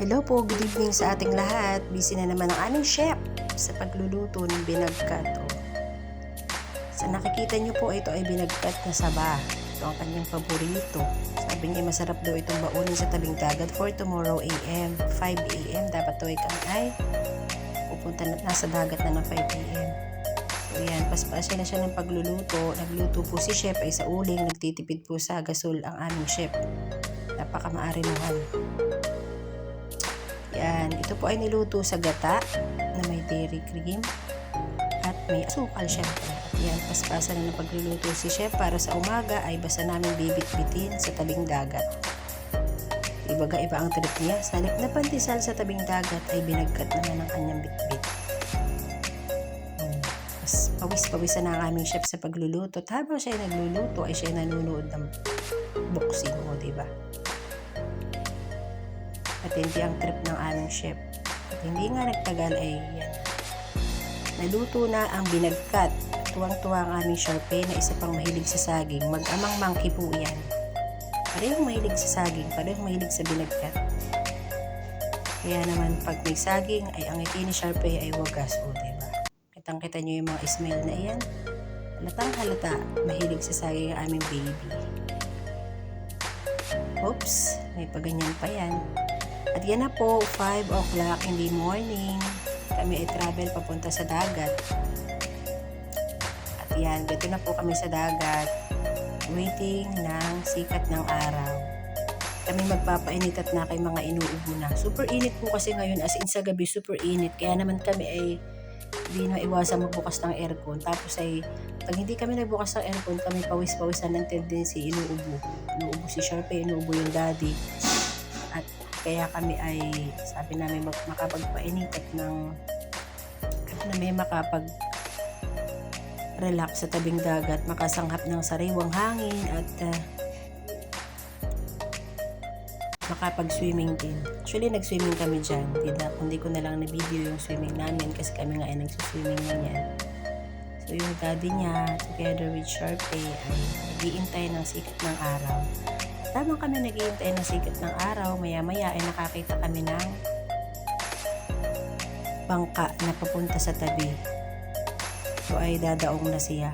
Hello po, good evening sa ating lahat. Busy na naman ang aming chef sa pagluluto ng binagkat. Sa nakikita nyo po, ito ay binagkat na saba. Ito ang kanyang paborito. Sabi niya masarap daw itong baunin sa tabing dagat for tomorrow AM. 5 AM dapat daw kami ay pupunta na nasa dagat na ng 5 AM. So yan, paspasya na siya ng pagluluto. Nagluto po si chef ay sa uling. Nagtitipid po sa gasol ang aming chef. Napakamaarinuhan. Yan, ito po ay niluto sa gata na may dairy cream at may asukal syempre. At yan, paspasan na ng pagluluto si chef para sa umaga ay basta namin bibit-bitin sa tabing dagat. Ibaga-iba ang trip niya. Sa halip na pandesal sa tabing dagat ay binagkat naman ang kanyang bitbit. Pawis-pawisan na ang aming chef sa pagluluto. At habang siya ay nagluluto ay siya nanonood ng boxing mo, diba? At hindi ang trip ng aming chef. At hindi nga nagtagal ay yan. Naluto na ang binagkat. Tuwang-tuwa ang aming Sharpay na isa pang mahilig sa saging. Mag-amang monkey po yan. Parehong mahilig sa saging, parehong mahilig sa binagkat. Kaya naman pag may saging ay ang ngiti ni Sharpay ay wagas. O diba? Kitang-kita nyo yung mga smile na iyan. Halatang halata, mahilig sa saging ang aming baby. Oops, may paganyan pa yan. At yan na po, 5 o'clock in the morning. Kami ay travel papunta sa dagat. At yan, dito na po kami sa dagat. Waiting ng sikat ng araw. Kami magpapainit at na kay mga inuubo na. Super init po kasi ngayon, as in sa gabi, super init. Kaya naman kami ay hindi na iwasan magbukas ng aircon. Tapos ay, pag hindi kami nagbukas ng aircon, kami pawis-pawisan ng tendency, inuubo. Inuubo si Sharpay, inuubo yung daddy. At kaya kami ay sabi namin makapagpainit at may makapag-relax sa tabing dagat, makasanghap ng sariwang hangin at makapag-swimming din. Actually, nag-swimming kami dyan. Hindi ko na lang na-video yung swimming namin kasi kami nga ay nag-swimming na yan. So, yung daddy niya, together with Sharpay, ay nag-iintay ng sikat ng araw. Tamang kami naghihintay ng sikat ng araw, maya-maya ay nakakita kami ng bangka na papunta sa tabi. So ay dadaong na siya.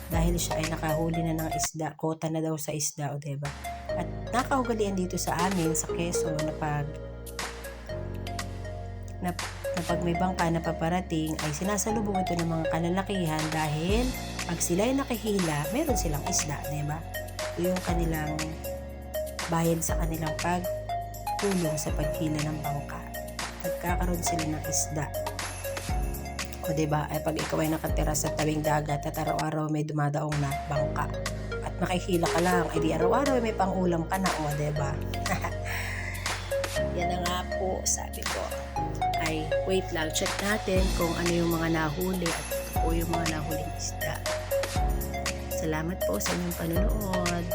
Dahil siya ay nakahuli na ng isda, kota na daw sa isda, o diba? At nakaugalian dito sa amin, sa Quezon, na pag may bangka na paparating, ay sinasalubong ito ng mga kalalakihan dahil pag sila ay nakihila, meron silang isda, diba? Ito yung kanilang bayad sa kanilang pagtulong sa paghila ng bangka. Nagkakaroon sila ng isda. O diba, ay pag ikaw ay nakatira sa tabing dagat at araw-araw may dumadaong na bangka at makihila ka lang, ay di araw-araw may pangulam ka na, o diba? Yan na nga po, sabi ko. Ay, wait lang, check natin kung ano yung mga nahuli at ito po yung mga nahuling isda. Salamat po sa inyong panonood.